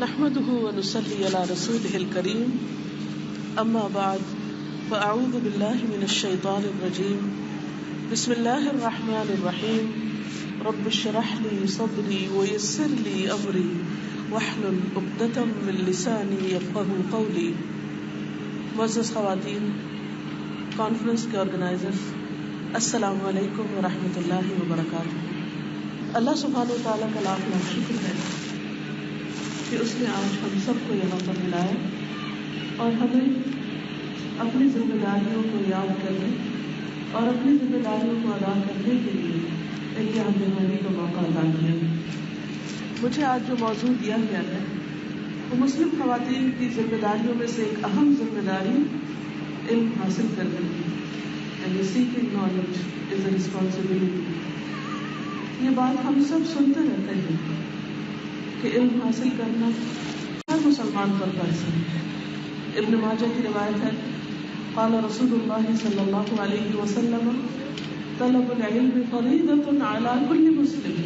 نحمده ونصلي على رسوله الكريم اما بعد فاعوذ بالله من الشيطان الرجيم بسم الله الرحمن الرحيم رب اشرح لي صدري ويسر لي امري واحلل عقدة من لساني يفقهوا قولي. معزز خواتین، کانفرنس کے آرگنائزر، السلام علیکم ورحمۃ اللہ وبرکاتہ. اللہ سبحانہ و تعالیٰ کا لاکھ لاکھ شکر ہے کہ اس نے آج ہم سب کو یہاں پر ملایا اور ہمیں اپنی ذمہ داریوں کو یاد کرنے اور اپنی ذمہ داریوں کو ادا کرنے کے لیے امتحان دینے کا موقع ادا کیا. مجھے آج جو موضوع دیا گیا ہے وہ مسلم خواتین کی ذمہ داریوں میں سے ایک اہم ذمہ داری علم حاصل کرنے کی، یعنی seeking knowledge is a responsibility. یہ بات ہم سب سنتے رہتے ہیں کہ علم حاصل کرنا ہر مسلمان پر فرض ہے. ابن ماجہ کی روایت ہے، قال رسول اللہ صلی اللہ علیہ وسلم طلب العلم فریضۃ علی کل مسلم.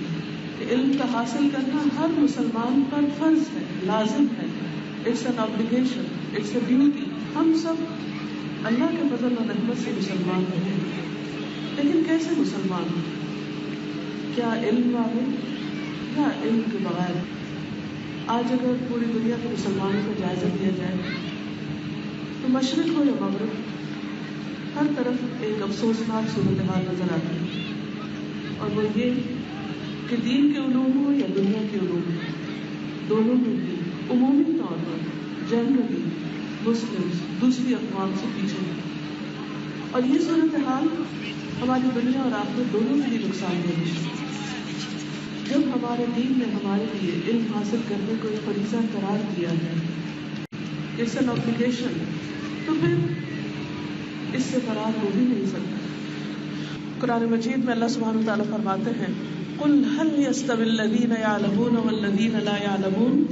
کہ علم کا حاصل کرنا ہر مسلمان پر فرض ہے، لازم ہے. It's an obligation, it's a duty. ہم سب اللہ کے فضل و رحمت سے مسلمان ہیں، لیکن کیسے مسلمان؟ کیا علم والے یا علم کے بغیر؟ آج اگر پوری دنیا کے مسلمانوں کو جائزہ دیا جائے تو مشرق ہو یا مغرب، ہر طرف ایک افسوسناک صورتحال نظر آتی ہے، اور وہ یہ کہ دین کے علوم ہو یا دنیا کے علوم ہو، دونوں میں بھی عمومی طور پر جنرلی مسلم دوسری اقوام سے پیچھے ہیں. اور یہ صورتحال ہماری دنیا اور آخرت دونوں کے لیے نقصان دہ ہے. جب ہمارے دین نے ہمارے لیے علم حاصل کرنے کو ایک فریضہ قرار دیا ہے، اٹس این obligation، تو پھر اس سے فرار ہو بھی نہیں سکتا. قرآن مجید میں اللہ سبحانہ وتعالیٰ فرماتے ہیں، قل هل يستوي الذين يعلمون والذين لا يعلمون.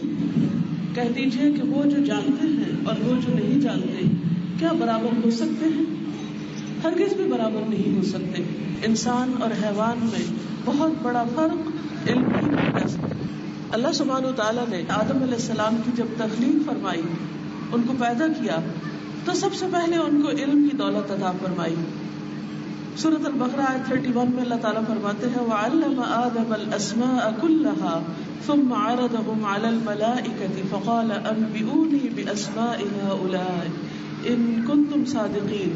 کہہ دیجیے کہ وہ جو جانتے ہیں اور وہ جو نہیں جانتے کیا برابر ہو سکتے ہیں؟ ہرگز بھی برابر نہیں ہو سکتے. انسان اور حیوان میں بہت بڑا فرق علم کی وجہ سے. اللہ سبحانہ وتعالیٰ نے آدم علیہ السلام کی جب تخلیق فرمائی، ان کو پیدا کیا، تو سب سے پہلے ان کو علم کی دولت عطا فرمائی. سورۃ البقرہ آیت 31 میں اللہ تعالیٰ فرماتے ہیں، وَعَلَّمَ آدَمَ الْأَسْمَاءَ كُلَّهَا ثُمَّ عَرَضَهُمْ عَلَى الْمَلَائِكَةِ فَقَالَ أَنبِئُونِي بِأَسْمَاءِ هَؤُلَاءِ إِن كُنتُمْ صَادِقِينَ.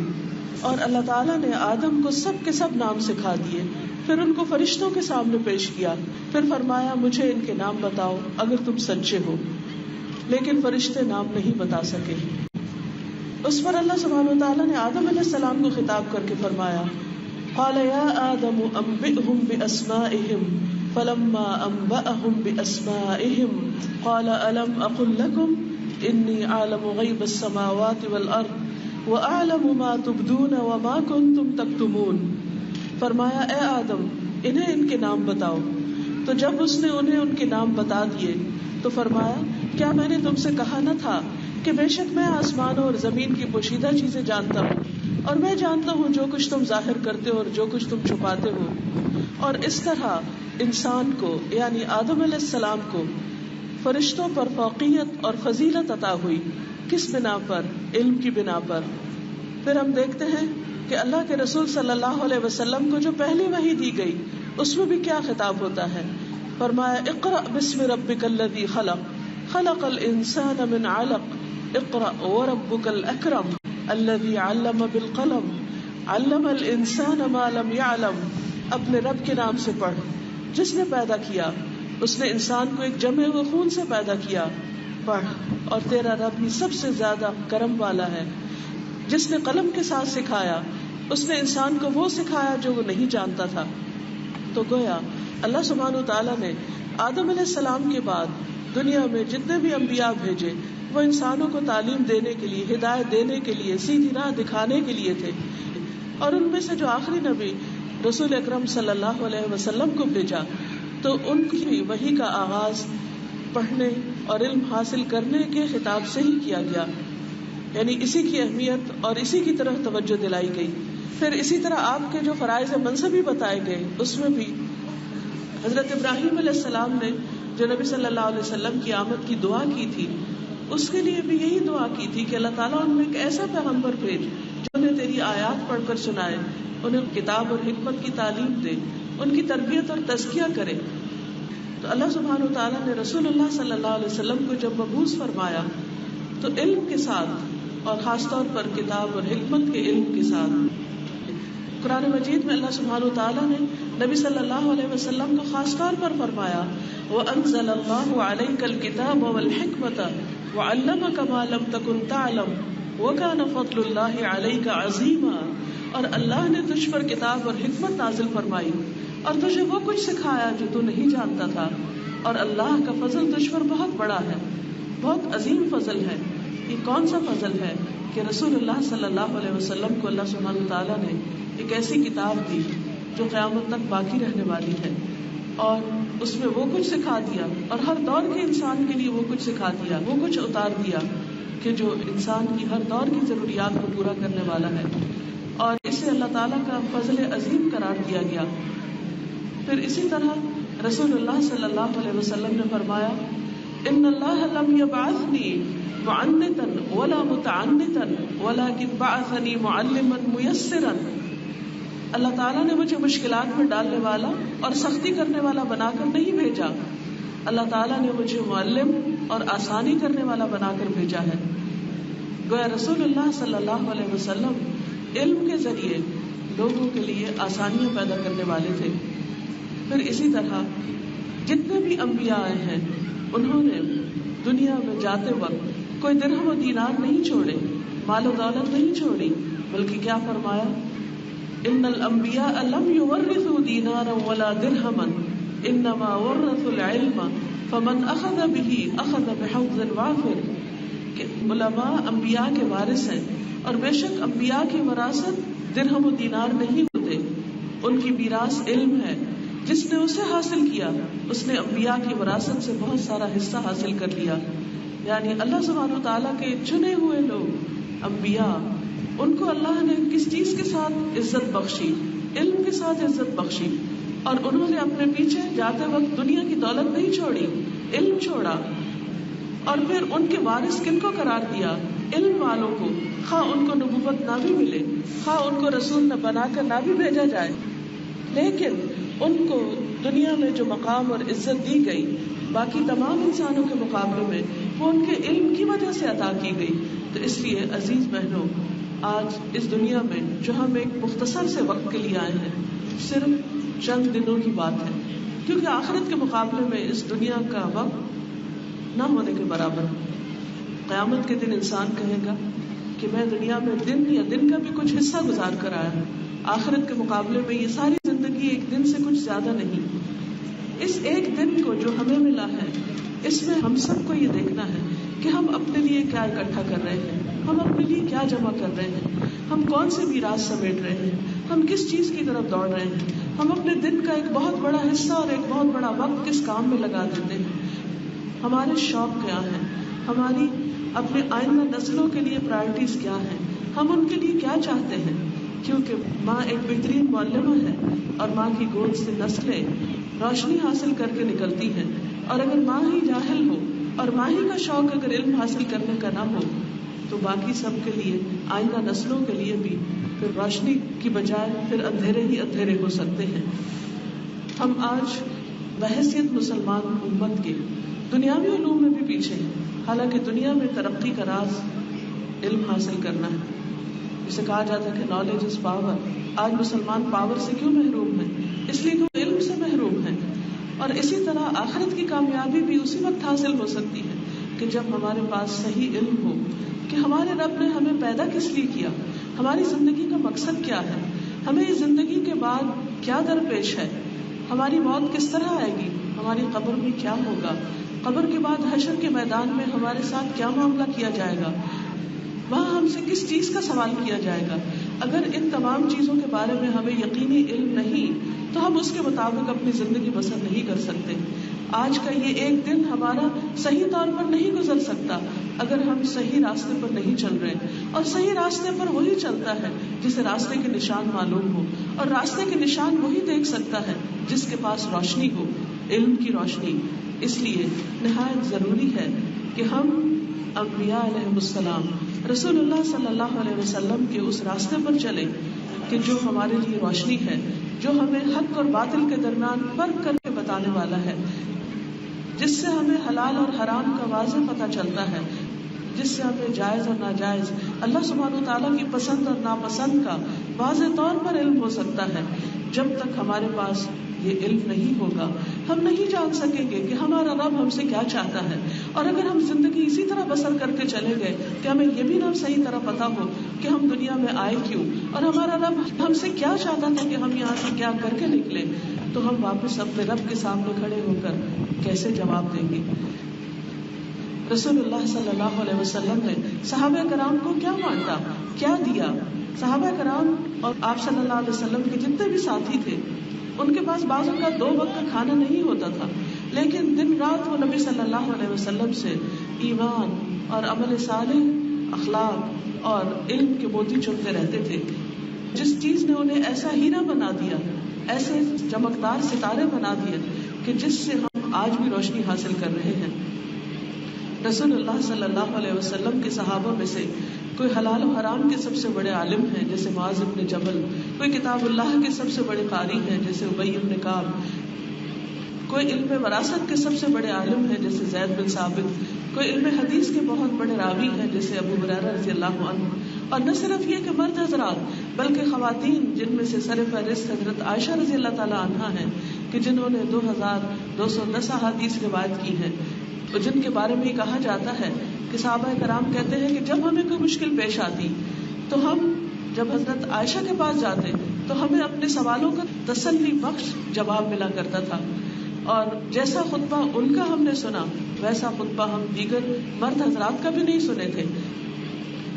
اور اللہ تعالیٰ نے آدم کو سب کے سب نام سکھا دیے، پھر ان کو فرشتوں کے سامنے پیش کیا، پھر فرمایا مجھے ان کے نام بتاؤ اگر تم سچے ہو. لیکن فرشتے نام نہیں بتا سکے. اس پر اللہ سبحانہ وتعالیٰ نے آدم علیہ السلام کو خطاب کر کے فرمایا، قال یا آدم انبئهم باسمائهم فلما انبأهم باسمائهم قال الم اقل لكم انی عالم غیب السماوات والارض وَأَعْلَمُ مَا تُبْدُونَ وَمَا كُنْتُمْ تَكْتُمُونَ. فرمایا اے آدم انہیں ان کے نام بتاؤ. تو جب اس نے انہیں ان کے نام بتا دیے تو فرمایا کیا میں نے تم سے کہا نہ تھا کہ بے شک میں آسمانوں اور زمین کی پوشیدہ چیزیں جانتا ہوں، اور میں جانتا ہوں جو کچھ تم ظاہر کرتے ہو اور جو کچھ تم چھپاتے ہو. اور اس طرح انسان کو یعنی آدم علیہ السلام کو فرشتوں پر فوقیت اور فضیلت عطا ہوئی. کس بنا پر؟ علم کی بنا پر. پھر ہم دیکھتے ہیں کہ اللہ کے رسول صلی اللہ علیہ وسلم کو جو پہلی وحی دی گئی اس میں بھی کیا خطاب ہوتا ہے؟ فرمایا اقرأ بسم ربک الذی خلق خلق الانسان من علق اقرأ وربک الاکرم الذی علم بالقلم علم الانسان ما لم يعلم. اپنے رب کے نام سے پڑھ جس نے پیدا کیا، اس نے انسان کو ایک جمے ہوئے خون سے پیدا کیا. پڑھ اور تیرا رب ہی سب سے زیادہ کرم والا ہے جس نے قلم کے ساتھ سکھایا، اس نے انسان کو وہ سکھایا جو وہ نہیں جانتا تھا. تو گویا اللہ سبحانہ وتعالیٰ نے آدم علیہ السلام کے بعد دنیا میں جتنے بھی انبیاء بھیجے وہ انسانوں کو تعلیم دینے کے لیے، ہدایت دینے کے لیے، سیدھی راہ دکھانے کے لیے تھے. اور ان میں سے جو آخری نبی رسول اکرم صلی اللہ علیہ وسلم کو بھیجا تو ان کی وحی کا آغاز پڑھنے اور علم حاصل کرنے کے خطاب سے ہی کیا گیا، یعنی اسی کی اہمیت اور اسی کی طرف توجہ دلائی گئی. پھر اسی طرح آپ کے جو فرائض منصبی بتائے گئے اس میں بھی حضرت ابراہیم علیہ السلام نے جو نبی صلی اللہ علیہ وسلم کی آمد کی دعا کی تھی، اس کے لیے بھی یہی دعا کی تھی کہ اللہ تعالیٰ ان میں ایک ایسا پیغمبر بھیج جو انہیں تیری آیات پڑھ کر سنائے، انہیں کتاب اور حکمت کی تعلیم دے، ان کی تربیت اور تزکیہ کرے. تو اللہ سبحانہ و تعالیٰ نے رسول اللہ صلی اللہ علیہ وسلم کو جب مبعوث فرمایا تو علم کے ساتھ اور خاص طور پر کتاب اور حکمت کے علم کے ساتھ. قرآن مجید میں اللہ سبحانہ و تعالیٰ نے نبی صلی اللہ علیہ وسلم کو خاص طور پر فرمایا وَأَنزَلَ اللَّهُ عَلَيْكَ الْكِتَابَ وَالْحِكْمَةَ وَعَلَّمَكَ مَا لَمْ تَكُنْ تَعْلَمُ وَكَانَ فَضْلُ اللَّهِ عَلَيْكَ عَظِيمًا. اور اللہ نے تجھ پر کتاب اور حکمت نازل فرمائی اور تجھے وہ کچھ سکھایا جو تو نہیں جانتا تھا، اور اللہ کا فضل تجھ پر بہت بڑا ہے، بہت عظیم فضل ہے. یہ کون سا فضل ہے کہ رسول اللہ صلی اللہ علیہ وسلم کو اللہ سبحانہ وتعالیٰ نے ایک ایسی کتاب دی جو قیامت تک باقی رہنے والی ہے، اور اس میں وہ کچھ سکھا دیا اور ہر دور کے انسان کے لیے وہ کچھ سکھا دیا، وہ کچھ اتار دیا کہ جو انسان کی ہر دور کی ضروریات کو پورا کرنے والا ہے، اور اسے اللہ تعالیٰ کا فضل عظیم قرار دیا گیا. پھر اسی طرح رسول اللہ صلی اللہ علیہ وسلم نے فرمایا ان اللہ لم یبعثنی معنتا ولا متعنتا ولکن بعثنی معلما میسرا. اللہ تعالیٰ نے مجھے مشکلات میں ڈالنے والا اور سختی کرنے والا بنا کر نہیں بھیجا، اللہ تعالیٰ نے مجھے معلم اور آسانی کرنے والا بنا کر بھیجا ہے. گویا رسول اللہ صلی اللہ علیہ وسلم علم کے ذریعے لوگوں کے لیے آسانیاں پیدا کرنے والے تھے. پھر اسی طرح جتنے بھی انبیاء آئے ہیں انہوں نے دنیا میں جاتے وقت کوئی درہم و دینار نہیں چھوڑے، مال و دولت نہیں چھوڑی، بلکہ کیا فرمایا ان الانبیاء لم یورثوا دینارا ولا درہما انما ورثوا العلم فمن اخذ به اخذ بحظ وافر. کہ علماء انبیاء کے وارث ہیں اور بے شک انبیاء کی وراثت درہم و دینار نہیں ہوتے، ان کی میراث علم ہے. جس نے اسے حاصل کیا اس نے انبیاء کی وراثت سے بہت سارا حصہ حاصل کر لیا. یعنی اللہ سبحانہ و تعالیٰ کے چنے ہوئے لوگ انبیاء، ان کو اللہ نے کس چیز کے ساتھ عزت بخشی؟ علم کے ساتھ عزت بخشی. اور انہوں نے اپنے پیچھے جاتے وقت دنیا کی دولت نہیں چھوڑی، علم چھوڑا. اور پھر ان کے وارث کن کو قرار دیا؟ علم والوں کو، خواہ ان کو نبوت نہ بھی ملے، خواہ ان کو رسول نہ بنا کر نہ بھی بھیجا جائے، لیکن ان کو دنیا میں جو مقام اور عزت دی گئی باقی تمام انسانوں کے مقابلے میں وہ ان کے علم کی وجہ سے عطا کی گئی. تو اس لیے عزیز بہنوں، آج اس دنیا میں جو ہم ایک مختصر سے وقت کے لیے آئے ہیں، صرف چند دنوں کی بات ہے، کیونکہ آخرت کے مقابلے میں اس دنیا کا وقت نہ ہونے کے برابر. قیامت کے دن انسان کہے گا کہ میں دنیا میں دن یا دن کا بھی کچھ حصہ گزار کر آیا ہوں، آخرت کے مقابلے میں یہ ساری زندگی ایک دن سے کچھ زیادہ نہیں. اس ایک دن کو جو ہمیں ملا ہے، اس میں ہم سب کو یہ دیکھنا ہے کہ ہم اپنے لیے کیا اکٹھا کر رہے ہیں، ہم اپنے لیے کیا جمع کر رہے ہیں، ہم کون سے میراث سمیٹ رہے ہیں، ہم کس چیز کی طرف دوڑ رہے ہیں. ہم اپنے دن کا ایک بہت بڑا حصہ اور ایک بہت بڑا وقت کس کام میں لگا دیتے ہیں. ہمارے شوق کیا ہیں، ہماری اپنے آئندہ نسلوں کے لیے پرائرٹیز کیا ہیں، ہم ان کے لیے کیا چاہتے ہیں. کیونکہ ماں ایک بہترین معلمہ ہے اور ماں کی گود سے نسلیں روشنی حاصل کر کے نکلتی ہیں. اور اگر ماں ہی جاہل ہو اور ماں ہی کا شوق اگر علم حاصل کرنے کا نہ ہو تو باقی سب کے لیے، آئندہ نسلوں کے لیے بھی پھر روشنی کی بجائے پھر اندھیرے ہی اندھیرے ہو سکتے ہیں. ہم آج بحیثیت مسلمان امت کے دنیاوی علوم میں بھی پیچھے ہیں، حالانکہ دنیا میں ترقی کا راز علم حاصل کرنا ہے. جسے کہا جاتا ہے کہ نالج از پاور. آج مسلمان پاور سے کیوں محروم ہیں؟ اس لیے کہ وہ علم سے محروم ہیں. اور اسی طرح آخرت کی کامیابی بھی اسی وقت حاصل ہو سکتی ہے کہ جب ہمارے پاس صحیح علم ہو کہ ہمارے رب نے ہمیں پیدا کس لیے کیا، ہماری زندگی کا مقصد کیا ہے، ہمیں اس زندگی کے بعد کیا درپیش ہے، ہماری موت کس طرح آئے گی، ہماری قبر میں کیا ہوگا، قبر کے بعد حشر کے میدان میں ہمارے ساتھ کیا معاملہ کیا جائے گا، وہاں ہم سے کس چیز کا سوال کیا جائے گا. اگر ان تمام چیزوں کے بارے میں ہمیں یقینی علم نہیں تو ہم اس کے مطابق اپنی زندگی بسر نہیں کر سکتے. آج کا یہ ایک دن ہمارا صحیح طور پر نہیں گزر سکتا اگر ہم صحیح راستے پر نہیں چل رہے. اور صحیح راستے پر وہی چلتا ہے جسے راستے کے نشان معلوم ہو، اور راستے کے نشان وہی دیکھ سکتا ہے جس کے پاس روشنی ہو، علم کی روشنی. اس لیے نہایت ضروری ہے کہ ہم انبیاء علیہ السلام رسول اللہ صلی اللہ علیہ وسلم کے اس راستے پر چلیں کہ جو ہمارے لیے روشنی ہے، جو ہمیں حق اور باطل کے درمیان فرق کر کے بتانے والا ہے، جس سے ہمیں حلال اور حرام کا واضح پتہ چلتا ہے، جس سے ہمیں جائز اور ناجائز، اللہ سبحانہ وتعالیٰ کی پسند اور ناپسند کا واضح طور پر علم ہو سکتا ہے. جب تک ہمارے پاس یہ علم نہیں ہوگا ہم نہیں جان سکیں گے کہ ہمارا رب ہم سے کیا چاہتا ہے. اور اگر ہم زندگی اسی طرح بسر کرتے چلے گئے کہ ہمیں یہ بھی نہ صحیح طرح پتا ہو کہ ہم دنیا میں آئے کیوں اور ہمارا رب ہم سے کیا چاہتا تھا کہ ہم یہاں سے کیا کر کے نکلے، تو ہم واپس اپنے رب کے سامنے کھڑے ہو کر کیسے جواب دیں گے. رسول اللہ صلی اللہ علیہ وسلم نے صحابہ کرام کو کیا بانٹا، کیا دیا. صحابہ کرام اور آپ صلی اللہ علیہ وسلم کے جتنے بھی ساتھی تھے ان کے پاس بعضوں کا 2 وقت کا کھانا نہیں ہوتا تھا، لیکن دن رات وہ نبی صلی اللہ علیہ وسلم سے ایمان اور عمل صالح، اخلاق اور علم کے موتی چنتے رہتے تھے. جس چیز نے انہیں ایسا ہیرا بنا دیا، ایسے چمکدار ستارے بنا دیے کہ جس سے ہم آج بھی روشنی حاصل کر رہے ہیں. رسول اللہ صلی اللہ علیہ وسلم کے صحابہ میں سے کوئی حلال و حرام کے سب سے بڑے عالم ہیں جیسے معاذ بن جبل، کوئی کتاب اللہ کے سب سے بڑے قاری ہیں جیسے ابی بن کعب، کوئی علم وراثت کے سب سے بڑے عالم ہیں جیسے زید بن ثابت، کوئی علم حدیث کے بہت بڑے راوی ہیں جیسے ابو ہریرہ رضی اللہ عنہ. اور نہ صرف یہ کہ مرد حضرات بلکہ خواتین، جن میں سے سر فہرست حضرت عائشہ رضی اللہ تعالی عنہا ہیں کہ جنہوں نے 2210 احادیث روایت کی ہیں، اور جن کے بارے میں یہ کہا جاتا ہے کہ صحابہ کرام کہتے ہیں کہ جب ہمیں کوئی مشکل پیش آتی تو ہم جب حضرت عائشہ کے پاس جاتے تو ہمیں اپنے سوالوں کا تسلی بخش جواب ملا کرتا تھا، اور جیسا خطبہ ان کا ہم نے سنا ویسا خطبہ ہم دیگر مرد حضرات کا بھی نہیں سنے تھے.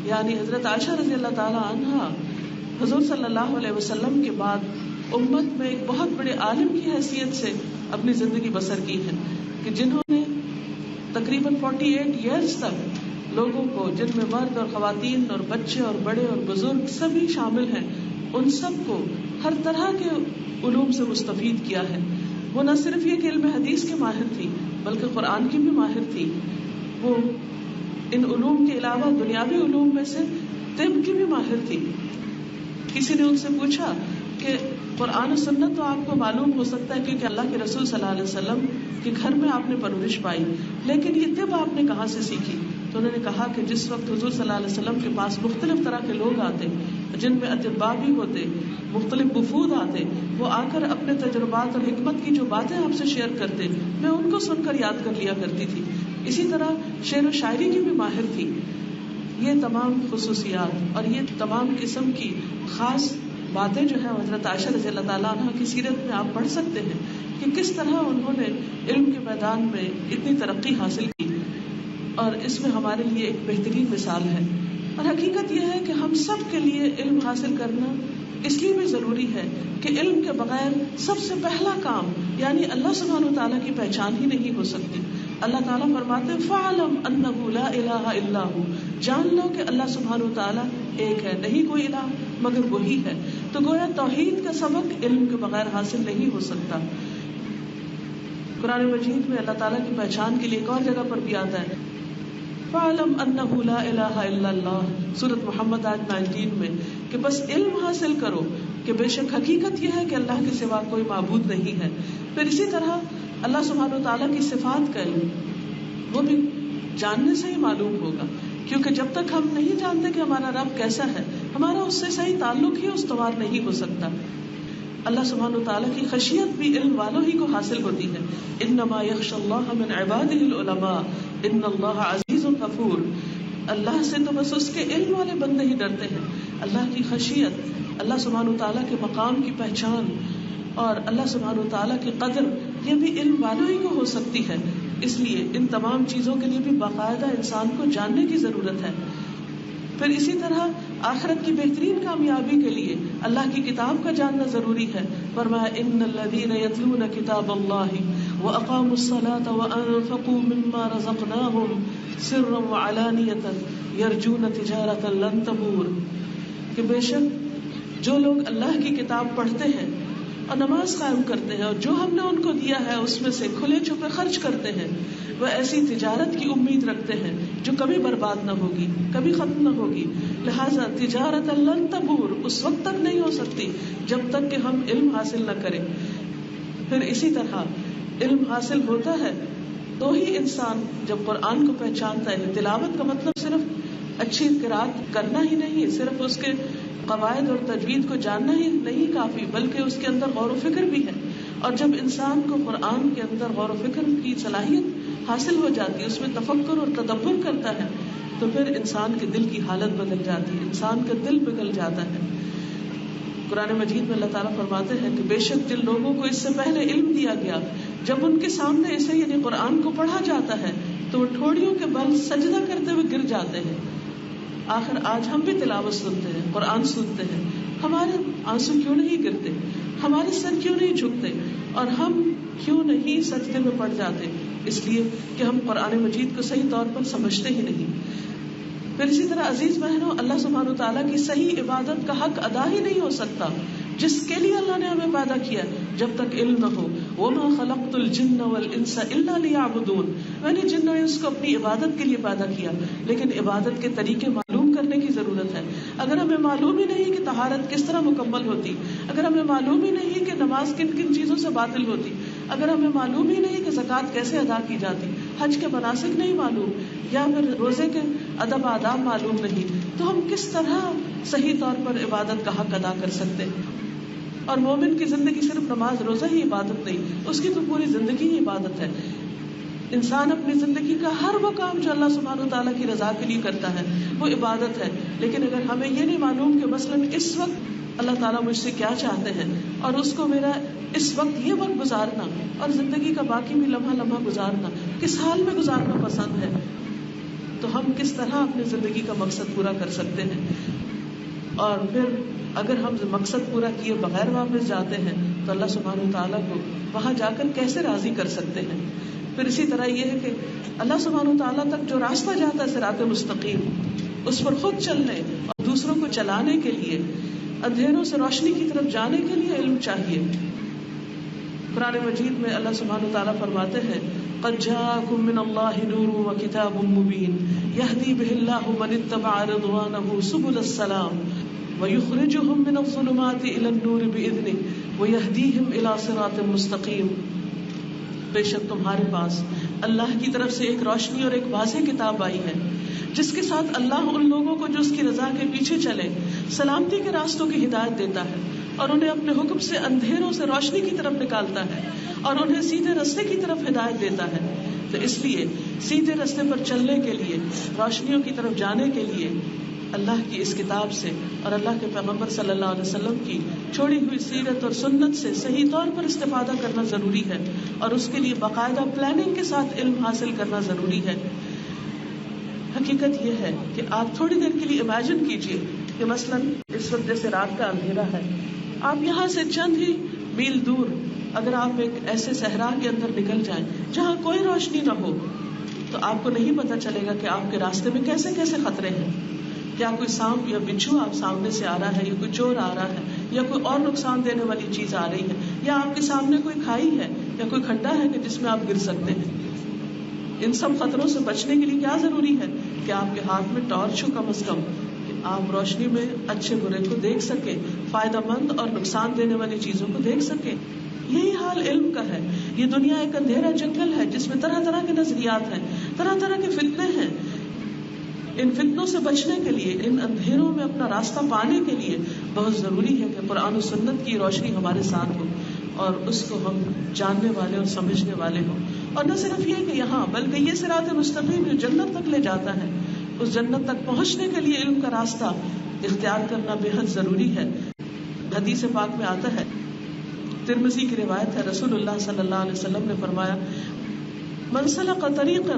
یعنی حضرت عائشہ رضی اللہ تعالی عنہا حضور صلی اللہ علیہ وسلم کے بعد امت میں ایک بہت بڑے عالم کی حیثیت سے اپنی زندگی بسر کی ہے کہ جنہوں نے تقریباً 48 ایئرز تک لوگوں کو، جن میں مرد اور خواتین اور بچے اور بڑے اور بزرگ سبھی شامل ہیں، ان سب کو ہر طرح کے علوم سے مستفید کیا ہے. وہ نہ صرف یہ کہ علم حدیث کے ماہر تھی بلکہ قرآن کی بھی ماہر تھی. وہ ان علوم کے علاوہ دنیاوی علوم میں سے طب کی بھی ماہر تھی. کسی نے ان سے پوچھا کہ قرآن و سنت تو آپ کو معلوم ہو سکتا ہے کیونکہ اللہ کے رسول صلی اللہ علیہ وسلم کے گھر میں آپ نے پرورش پائی، لیکن یہ طب آپ نے کہاں سے سیکھی؟ تو انہوں نے کہا کہ جس وقت حضور صلی اللہ علیہ وسلم کے پاس مختلف طرح کے لوگ آتے جن میں اطباء بھی ہوتے، مختلف وفود آتے، وہ آ کر اپنے تجربات اور حکمت کی جو باتیں آپ سے شیئر کرتے، میں ان کو سن کر یاد کر لیا کرتی تھی. اسی طرح شعر و شاعری کی بھی ماہر تھی. یہ تمام خصوصیات اور یہ تمام قسم کی خاص باتیں جو ہیں حضرت عائشہ رضی اللہ تعالیٰ عنہ کی سیرت میں آپ پڑھ سکتے ہیں کہ کس طرح انہوں نے علم کے میدان میں اتنی ترقی حاصل کی، اور اس میں ہمارے لیے ایک بہترین مثال ہے. اور حقیقت یہ ہے کہ ہم سب کے لیے علم حاصل کرنا اس لیے بھی ضروری ہے کہ علم کے بغیر سب سے پہلا کام یعنی اللہ سبحانہ و تعالیٰ کی پہچان ہی نہیں ہو سکتی. اللہ تعالیٰ فرماتے ہیں فَعْلَمْ أَنَّهُ لَا إِلَهَ إِلَّا هُوَ، جان لو کہ اللہ سبحانہ و تعالیٰ ایک ہے، نہیں کوئی الہ مگر وہی ہے. تو گویا توحید کا سبق علم کے بغیر حاصل نہیں ہو سکتا. قرآن مجید میں اللہ تعالیٰ کی پہچان کے لیے ایک اور جگہ پر بھی آتا ہے فَعْلَمْ أَنَّهُ لَا إِلَهَ إِلَّا اللَّهُ، سورۃ محمد آیت 19 میں، کہ بس علم حاصل کرو کہ بے شک حقیقت یہ ہے کہ اللہ کے سوا کوئی معبود نہیں ہے. پھر اسی طرح اللہ سبحانہ و تعالیٰ کی صفات کا علم وہ بھی جاننے سے ہی معلوم ہوگا، کیونکہ جب تک ہم نہیں جانتے کہ ہمارا رب کیسا ہے ہمارا اس سے صحیح تعلق ہی استوار نہیں ہو سکتا. اللہ سبحانہ و تعالیٰ کی خشیت بھی علم والوں ہی کو حاصل ہوتی ہے. انما یخشی اللہ من عباده العلماء ان اللہ عزیز غفور. اللہ سے تو بس اس کے علم والے بندے ہی ڈرتے ہیں. اللہ کی خشیت، اللہ سبحانہ و تعالیٰ کے مقام کی پہچان اور اللہ سبحانہ و تعالیٰ کی قدر یہ بھی علم والوں ہی کو ہو سکتی ہے. اس لیے ان تمام چیزوں کے لیے بھی باقاعدہ انسان کو جاننے کی ضرورت ہے. پھر اسی طرح آخرت کی بہترین کامیابی کے لیے اللہ کی کتاب کا جاننا ضروری ہے. فرمایا ان الذین یتلون کتاب اللہ واقاموا الصلاة وانفقوا مما رزقناهم سرا وعلانیۃ یرجون تجارۃ لن تبور، کہ بے شک جو لوگ اللہ کی کتاب پڑھتے ہیں اور نماز قائم کرتے ہیں اور جو ہم نے ان کو دیا ہے اس میں سے کھلے چھپے خرچ کرتے ہیں، وہ ایسی تجارت کی امید رکھتے ہیں جو کبھی برباد نہ ہوگی، کبھی ختم نہ ہوگی. لہذا تجارت لن تبور اس وقت تک نہیں ہو سکتی جب تک کہ ہم علم حاصل نہ کریں. پھر اسی طرح علم حاصل ہوتا ہے تو ہی انسان جب قرآن کو پہچانتا ہے. تلاوت کا مطلب صرف اچھی قرات کرنا ہی نہیں، صرف اس کے قواعد اور تجوید کو جاننا ہی نہیں کافی، بلکہ اس کے اندر غور و فکر بھی ہے. اور جب انسان کو قرآن کے اندر غور و فکر کی صلاحیت حاصل ہو جاتی ہے، اس میں تفکر اور تدبر کرتا ہے، تو پھر انسان کے دل کی حالت بدل جاتی ہے، انسان کا دل پگھل جاتا ہے. قرآن مجید میں اللہ تعالیٰ فرماتے ہیں کہ بے شک جن لوگوں کو اس سے پہلے علم دیا گیا، جب ان کے سامنے اسے یعنی قرآن کو پڑھا جاتا ہے تو وہ ٹھوڑیوں کے بل سجدہ کرتے ہوئے گر جاتے ہیں. آخر آج ہم بھی تلاوت سنتے ہیں، قرآن سنتے ہیں، ہمارے آنسو کیوں نہیں گرتے، ہمارے سر کیوں نہیں جھکتے، اور ہم کیوں نہیں سجدے میں پڑ جاتے؟ اس لیے کہ ہم قرآن مجید کو صحیح طور پر سمجھتے ہی نہیں. پھر اسی طرح عزیز بہنوں، اللہ سبحانہ وتعالیٰ کی صحیح عبادت کا حق ادا ہی نہیں ہو سکتا جس کے لیے اللہ نے ہمیں پیدا کیا جب تک علم نہ ہو. وَمَا خَلَقْتُ الْجِنَّ وَالْإِنسَ إِلَّا لِيَعْبُدُونَ. میں نے جن و انس کو اپنی عبادت کے لیے پیدا کیا، لیکن عبادت کے طریقے معلوم کرنے کی ضرورت ہے. اگر ہمیں معلوم ہی نہیں کہ طہارت کس طرح مکمل ہوتی، اگر ہمیں معلوم ہی نہیں کہ نماز کن کن چیزوں سے باطل ہوتی، اگر ہمیں معلوم ہی نہیں کہ زکوٰۃ کیسے ادا کی جاتی، حج کے مناسک نہیں معلوم، یا پھر روزے کے ادب آداب معلوم نہیں، تو ہم کس طرح صحیح طور پر عبادت کا حق ادا کر سکتے ہیں؟ اور مومن کی زندگی صرف نماز روزہ ہی عبادت نہیں، اس کی تو پوری زندگی ہی عبادت ہے. انسان اپنی زندگی کا ہر وہ کام جو اللہ سبحانہ وتعالیٰ کی رضا کے لیے کرتا ہے وہ عبادت ہے. لیکن اگر ہمیں یہ نہیں معلوم کہ مثلاً اس وقت اللہ تعالیٰ مجھ سے کیا چاہتے ہیں، اور اس کو میرا اس وقت یہ وقت گزارنا اور زندگی کا باقی بھی لمحہ لمحہ گزارنا کس حال میں گزارنا پسند ہے، تو ہم کس طرح اپنی زندگی کا مقصد پورا کر سکتے ہیں؟ اور پھر اگر ہم مقصد پورا کیے بغیر واپس جاتے ہیں تو اللہ سبحانہ وتعالیٰ کو وہاں جا کر کیسے راضی کر سکتے ہیں؟ پھر اسی طرح یہ ہے کہ اللہ سبحانہ وتعالیٰ تک جو راستہ جاتا ہے صراط مستقیم، اس پر خود چلنے اور دوسروں کو چلانے کے لیے، اندھیروں سے روشنی کی طرف جانے کے لیے علم چاہیے. قرآن مجید میں اللہ سبحانہ وتعالیٰ فرماتے ہیں قد جاءکم من اللہ نور وکتاب مبین یہدی بہ اللہ من اتبع رضوانہ سبل السلام ویخرجہم من الظلمات الی النور بإذنہ ویہدیہم الی صراط مستقیم. بے شک تمہارے پاس اللہ کی طرف سے ایک روشنی اور ایک واضح کتاب آئی ہے جس کے ساتھ اللہ ان لوگوں کو جو اس کی رضا کے پیچھے چلے سلامتی کے راستوں کی ہدایت دیتا ہے، اور انہیں اپنے حکم سے اندھیروں سے روشنی کی طرف نکالتا ہے، اور انہیں سیدھے راستے کی طرف ہدایت دیتا ہے. تو اس لیے سیدھے راستے پر چلنے کے لیے، روشنیوں کی طرف جانے کے لیے اللہ کی اس کتاب سے اور اللہ کے پیغمبر صلی اللہ علیہ وسلم کی چھوڑی ہوئی سیرت اور سنت سے صحیح طور پر استفادہ کرنا ضروری ہے، اور اس کے لیے باقاعدہ پلاننگ کے ساتھ علم حاصل کرنا ضروری ہے. حقیقت یہ ہے کہ آپ تھوڑی دیر کے لیے امیجن کیجئے کہ مثلاً اس وقت جیسے رات کا اندھیرا ہے، آپ یہاں سے چند ہی میل دور اگر آپ ایک ایسے صحرا کے اندر نکل جائیں جہاں کوئی روشنی نہ ہو، تو آپ کو نہیں پتا چلے گا کہ آپ کے راستے میں کیسے کیسے خطرے ہیں. کیا کوئی سانپ یا بچھو آپ سامنے سے آ رہا ہے، یا کوئی چور آ رہا ہے، یا کوئی اور نقصان دینے والی چیز آ رہی ہے، یا آپ کے سامنے کوئی کھائی ہے یا کوئی کھڈا ہے کہ جس میں آپ گر سکتے ہیں. ان سب خطروں سے بچنے کے لیے کیا ضروری ہے کہ آپ کے ہاتھ میں ٹارچ ہو، کم از کم کہ آپ روشنی میں اچھے برے کو دیکھ سکیں، فائدہ مند اور نقصان دینے والی چیزوں کو دیکھ سکیں. یہی حال علم کا ہے. یہ دنیا ایک اندھیرا جنگل ہے جس میں طرح طرح کے نظریات ہیں، طرح طرح کے فتنے ہیں. ان فتنوں سے بچنے کے لیے، ان اندھیروں میں اپنا راستہ پانے کے لیے بہت ضروری ہے کہ قرآن و سنت کی روشنی ہمارے ساتھ ہو اور اس کو ہم جاننے والے اور سمجھنے والے ہوں. اور نہ صرف یہ کہ یہاں، بلکہ یہ صراط مستقیم جو جنت تک لے جاتا ہے، اس جنت تک پہنچنے کے لیے علم کا راستہ اختیار کرنا بے حد ضروری ہے. حدیث پاک میں آتا ہے، ترمذی کی روایت ہے، رسول اللہ صلی اللہ علیہ وسلم نے فرمایا من سلک طریقا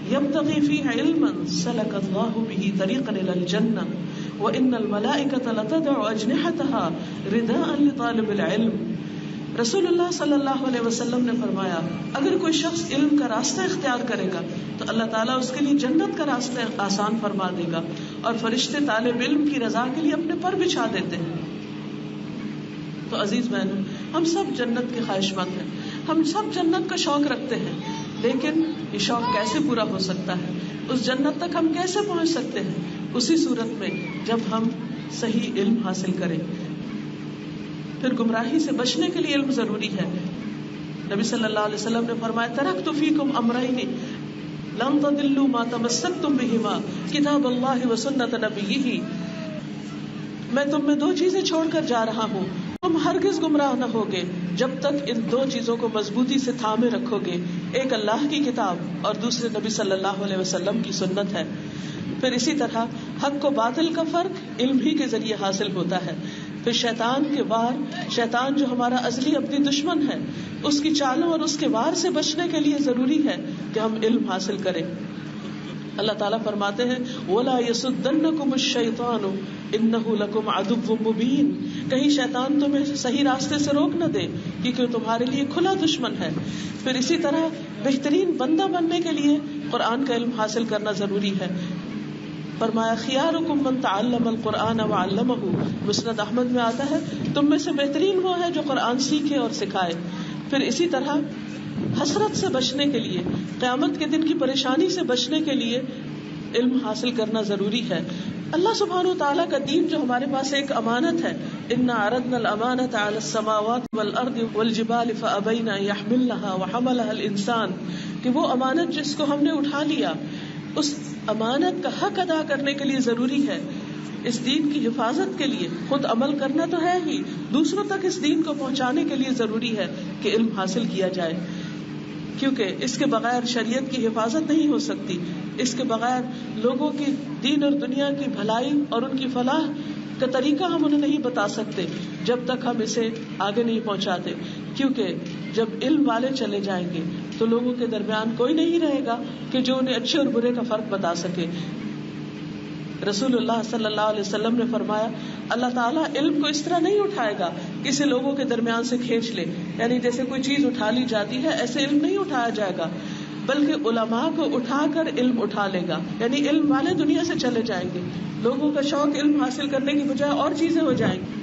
یبتغی فیہ علما سلک اللہ بہ طریقا الی الجنہ وان الملائکۃ لتضع اجنحتها رداء لطالب العلم. رسول اللہ صلی اللہ علیہ وسلم نے فرمایا اگر کوئی شخص علم کا راستہ اختیار کرے گا تو اللہ تعالیٰ اس کے لیے جنت کا راستہ آسان فرما دے گا، اور فرشتے طالب علم کی رضا کے لیے اپنے پر بچھا دیتے ہیں. تو عزیز بہنوں، ہم سب جنت کے خواہش مند ہیں، ہم سب جنت کا شوق رکھتے ہیں، لیکن یہ شوق کیسے پورا ہو سکتا ہے، اس جنت تک ہم کیسے پہنچ سکتے ہیں؟ اسی صورت میں جب ہم صحیح علم حاصل کریں. پھر گمراہی سے بچنے کے لیے علم ضروری ہے. نبی صلی اللہ علیہ وسلم نے فرمایا ترکت فیکم امرین لن تضلوا ما تمسکتم بہما کتاب اللہ وسنت نبیہ، میں تم میں دو چیزیں چھوڑ کر جا رہا ہوں، تم ہرگز گمراہ نہ ہوگے جب تک ان دو چیزوں کو مضبوطی سے تھامے رکھو گے. ایک اللہ کی کتاب اور دوسرے نبی صلی اللہ علیہ وسلم کی سنت ہے. پھر اسی طرح حق و باطل کا فرق علم ہی کے ذریعے حاصل ہوتا ہے. پھر شیطان کے وار، شیطان جو ہمارا ازلی اپنی دشمن ہے، اس کی چالوں اور اس کے وار سے بچنے کے لیے ضروری ہے کہ ہم علم حاصل کریں. اللہ تعالیٰ فرماتے ہیں وَلَا يَصُدَّنَّكُمُ الشَّيْطَانُ إِنَّهُ لَكُمْ عَدُوٌّ مُبِينٌ، کہیں شیطان تمہیں صحیح راستے سے روک نہ دے کیونکہ تمہارے لیے کھلا دشمن ہے. پھر اسی طرح بہترین بندہ بننے کے لیے قرآن کا علم حاصل کرنا ضروری ہے. فرمایا خیارکم من تعلم القرآن وعلمہ، مسند احمد میں آتا ہے تم میں سے بہترین وہ ہے جو قرآن سیکھے اور سکھائے. پھر اسی طرح حسرت سے بچنے کے لیے، قیامت کے دن کی پریشانی سے بچنے کے لیے علم حاصل کرنا ضروری ہے. اللہ سبحانہ وتعالیٰ کا دین جو ہمارے پاس ایک امانت ہے، انا عرضنا الامانۃ علی السماوات والارض والجبال فابین ان یحملنها وحملها الانسان، کہ وہ امانت جس کو ہم نے اٹھا لیا، اس امانت کا حق ادا کرنے کے لیے ضروری ہے. اس دین کی حفاظت کے لیے خود عمل کرنا تو ہے ہی، دوسروں تک اس دین کو پہنچانے کے لیے ضروری ہے کہ علم حاصل کیا جائے، کیونکہ اس کے بغیر شریعت کی حفاظت نہیں ہو سکتی. اس کے بغیر لوگوں کی دین اور دنیا کی بھلائی اور ان کی فلاح کا طریقہ ہم انہیں نہیں بتا سکتے جب تک ہم اسے آگے نہیں پہنچاتے. کیونکہ جب علم والے چلے جائیں گے تو لوگوں کے درمیان کوئی نہیں رہے گا کہ جو انہیں اچھے اور برے کا فرق بتا سکے. رسول اللہ صلی اللہ علیہ وسلم نے فرمایا اللہ تعالیٰ علم کو اس طرح نہیں اٹھائے گا کسی لوگوں کے درمیان سے کھینچ لے، یعنی جیسے کوئی چیز اٹھا لی جاتی ہے ایسے علم نہیں اٹھایا جائے گا، بلکہ علماء کو اٹھا کر علم اٹھا لے گا. یعنی علم والے دنیا سے چلے جائیں گے، لوگوں کا شوق علم حاصل کرنے کی بجائے اور چیزیں ہو جائیں گی.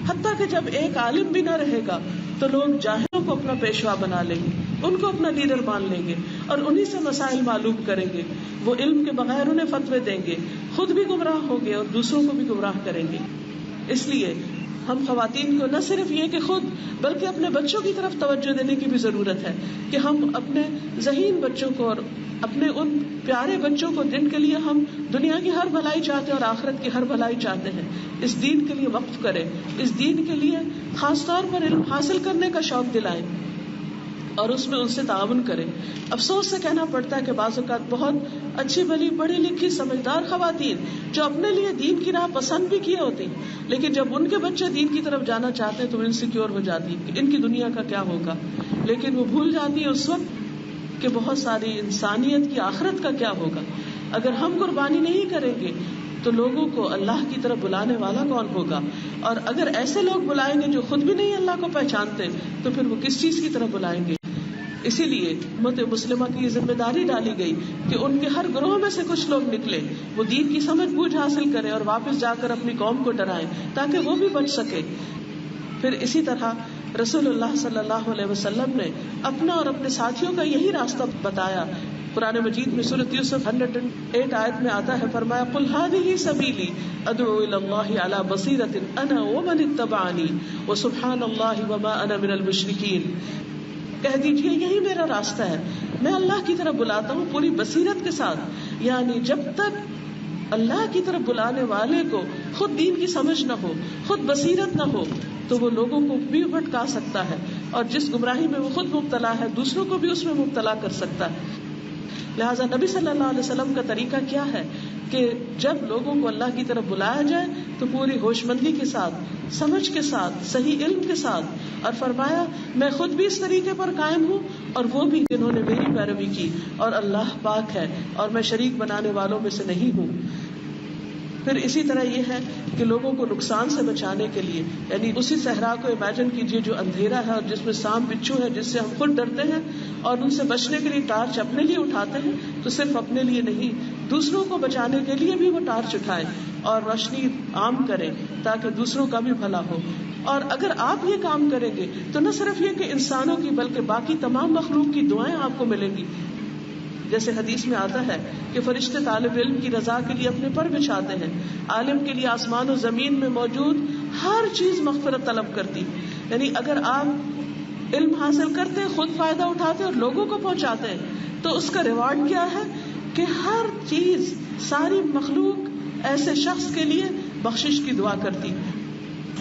حتیٰ کہ جب ایک عالم بھی نہ رہے گا تو لوگ جاہلوں کو اپنا پیشوا بنا لیں گے، ان کو اپنا لیڈر مان لیں گے اور انہی سے مسائل معلوم کریں گے. وہ علم کے بغیر انہیں فتوے دیں گے، خود بھی گمراہ ہوں گے اور دوسروں کو بھی گمراہ کریں گے. اس لیے ہم خواتین کو نہ صرف یہ کہ خود بلکہ اپنے بچوں کی طرف توجہ دینے کی بھی ضرورت ہے کہ ہم اپنے ذہین بچوں کو اور اپنے ان پیارے بچوں کو جن کے لیے ہم دنیا کی ہر بھلائی چاہتے ہیں اور آخرت کی ہر بھلائی چاہتے ہیں، اس دین کے لیے وقف کریں، اس دین کے لیے خاص طور پر علم حاصل کرنے کا شوق دلائیں اور اس میں ان سے تعاون کریں. افسوس سے کہنا پڑتا ہے کہ بعض اوقات بہت اچھی بھلی پڑھی لکھی سمجھدار خواتین جو اپنے لیے دین کی راہ پسند بھی کیے ہوتی ہیں، لیکن جب ان کے بچے دین کی طرف جانا چاہتے ہیں تو وہ انسیکیور ہو جاتی ہیں کہ ان کی دنیا کا کیا ہوگا. لیکن وہ بھول جاتی ہے اس وقت کہ بہت ساری انسانیت کی آخرت کا کیا ہوگا. اگر ہم قربانی نہیں کریں گے تو لوگوں کو اللہ کی طرف بلانے والا کون ہوگا؟ اور اگر ایسے لوگ بلائیں گے جو خود بھی نہیں اللہ کو پہچانتے تو پھر وہ کس چیز کی طرف بلائیں گے؟ اسی لیے امت مسلمہ کی یہ ذمہ داری ڈالی گئی کہ ان کے ہر گروہ میں سے کچھ لوگ نکلے، وہ دین کی سمجھ بوجھ حاصل کریں اور واپس جا کر اپنی قوم کو ڈرائیں تاکہ وہ بھی بچ سکے. پھر اسی طرح رسول اللہ صلی اللہ علیہ وسلم نے اپنا اور اپنے ساتھیوں کا یہی راستہ بتایا. قرآن مجید میں سورۃ یوسف 108 آیت میں آتا ہے، فرمایا قل هذه سبیلی ادعو الی اللہ علی بصیرۃ انا ومن اتبعنی وسبحان اللہ وما انا من المشرکین. کہہ دیجیے یہی میرا راستہ ہے، میں اللہ کی طرف بلاتا ہوں پوری بصیرت کے ساتھ. یعنی جب تک اللہ کی طرف بلانے والے کو خود دین کی سمجھ نہ ہو، خود بصیرت نہ ہو، تو وہ لوگوں کو بھی بھٹکا سکتا ہے اور جس گمراہی میں وہ خود مبتلا ہے دوسروں کو بھی اس میں مبتلا کر سکتا ہے. لہٰذا نبی صلی اللہ علیہ وسلم کا طریقہ کیا ہے کہ جب لوگوں کو اللہ کی طرف بلایا جائے تو پوری ہوش مندی کے ساتھ، سمجھ کے ساتھ، صحیح علم کے ساتھ، اور فرمایا میں خود بھی اس طریقے پر قائم ہوں اور وہ بھی جنہوں نے میری پیروی کی، اور اللہ پاک ہے اور میں شریک بنانے والوں میں سے نہیں ہوں. پھر اسی طرح یہ ہے کہ لوگوں کو نقصان سے بچانے کے لیے، یعنی اسی صحرا کو امیجن کیجئے جو اندھیرا ہے اور جس میں سانپ بچھو ہے جس سے ہم خود ڈرتے ہیں، اور ان سے بچنے کے لیے ٹارچ اپنے لیے اٹھاتے ہیں، تو صرف اپنے لیے نہیں دوسروں کو بچانے کے لیے بھی وہ ٹارچ اٹھائیں اور روشنی عام کریں تاکہ دوسروں کا بھی بھلا ہو. اور اگر آپ یہ کام کریں گے تو نہ صرف یہ کہ انسانوں کی بلکہ باقی تمام مخلوق کی دعائیں آپ کو ملیں گی. جیسے حدیث میں آتا ہے کہ فرشتے طالب علم کی رضا کے لیے اپنے پر بچھاتے ہیں. عالم کے لیے آسمان و زمین میں موجود ہر چیز مغفرت طلب کرتی. یعنی اگر آپ علم حاصل کرتے ہیں, خود فائدہ اٹھاتے ہیں اور لوگوں کو پہنچاتے ہیں, تو اس کا ریوارڈ کیا ہے کہ ہر چیز, ساری مخلوق ایسے شخص کے لیے بخشش کی دعا کرتی,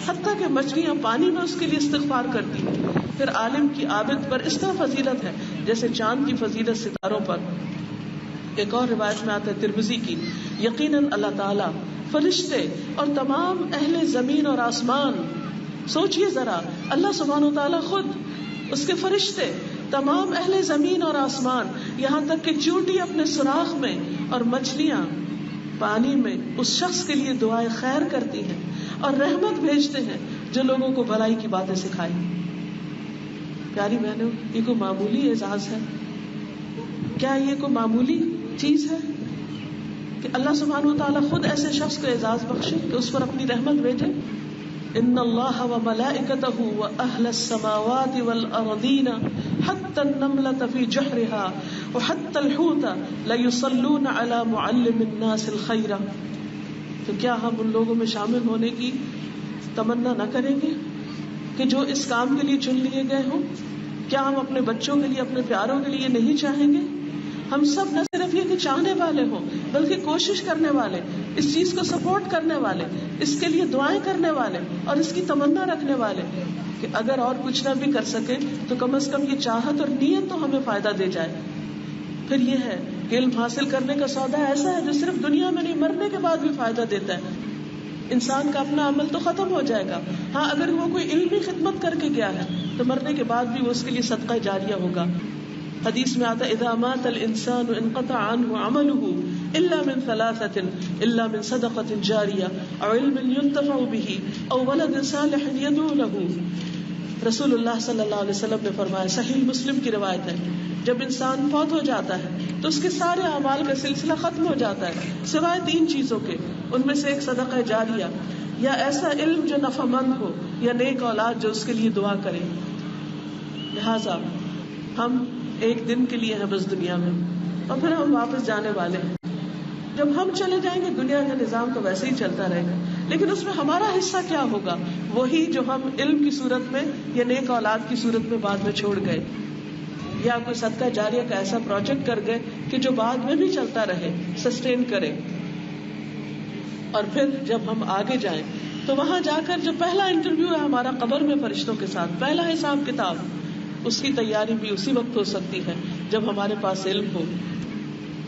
حتیٰ کہ مچھلیاں پانی میں اس کے لیے استغفار کرتی. پھر عالم کی عابد پر اس طرح فضیلت ہے جیسے چاند کی فضیلت ستاروں پر. ایک اور روایت میں آتا ہے ترمذی کی, یقیناً اللہ تعالیٰ, فرشتے اور تمام اہل زمین اور آسمان, سوچئے ذرا, اللہ سبحانہ و تعالیٰ خود, اس کے فرشتے, تمام اہل زمین اور آسمان, یہاں تک کہ چیونٹی اپنے سوراخ میں اور مچھلیاں پانی میں اس شخص کے لیے دعائیں خیر کرتی ہیں اور رحمت بھیجتے ہیں جو لوگوں کو بھلائی کی باتیں سکھائیں. پیاری بہنوں, یہ کوئی معمولی اعزاز ہے؟ کیا یہ کوئی معمولی چیز ہے کہ اللہ سبحانہ و تعالیٰ خود ایسے شخص کو اعزاز بخشے کہ اس پر اپنی رحمت بھیجے؟ ان اللہ وملائکتہ واہل السماوات والارضین حتی النملة فی جحرها وحتی الحوت لیصلون علی معلم الناس الخیر. تو کیا ہم ان لوگوں میں شامل ہونے کی تمنا نہ کریں گے کہ جو اس کام کے لیے چن لیے گئے ہوں؟ کیا ہم اپنے بچوں کے لیے, اپنے پیاروں کے لیے نہیں چاہیں گے؟ ہم سب نہ صرف یہ کہ چاہنے والے ہوں بلکہ کوشش کرنے والے, اس چیز کو سپورٹ کرنے والے, اس کے لیے دعائیں کرنے والے اور اس کی تمنا رکھنے والے کہ اگر اور کچھ نہ بھی کر سکے تو کم از کم یہ چاہت اور نیت تو ہمیں فائدہ دے جائے. پھر یہ ہے کہ علم حاصل کرنے کا سودا ایسا ہے جو صرف دنیا میں نہیں, مرنے کے بعد بھی فائدہ دیتا ہے. انسان کا اپنا عمل تو ختم ہو جائے گا, ہاں اگر وہ کوئی علمی خدمت کر کے گیا ہے تو مرنے کے بعد بھی وہ اس کے لیے صدقہ جاریہ ہوگا. حدیث میں آتا ہے اذا مات الانسان انقطع عنه عمله الا من ثلاثه الا من صدقة جاریہ او علم ينتفع به او ولد صالح يدعو له. رسول اللہ صلی اللہ علیہ وسلم نے فرمایا, صحیح مسلم کی روایت ہے, جب انسان فوت ہو جاتا ہے تو اس کے سارے اعمال کا سلسلہ ختم ہو جاتا ہے سوائے 3 چیزوں کے. ان میں سے ایک صدقہ جاریہ, یا ایسا علم جو نفع مند ہو, یا نیک اولاد جو اس کے لیے دعا کرے. لہذا ہم ایک دن کے لیے ہیں بس دنیا میں, اور پھر ہم واپس جانے والے ہیں. جب ہم چلے جائیں گے دنیا کا نظام تو ویسے ہی چلتا رہے گا, لیکن اس میں ہمارا حصہ کیا ہوگا؟ وہی جو ہم علم کی صورت میں یا نیک اولاد کی صورت میں بعد میں چھوڑ گئے, یا کوئی صدقہ جاریہ کا ایسا پروجیکٹ کر گئے کہ جو بعد میں بھی چلتا رہے, سسٹین کرے. اور پھر جب ہم آگے جائیں تو وہاں جا کر جو پہلا انٹرویو ہے ہمارا قبر میں فرشتوں کے ساتھ, پہلا حساب کتاب, اس کی تیاری بھی اسی وقت ہو سکتی ہے جب ہمارے پاس علم ہو.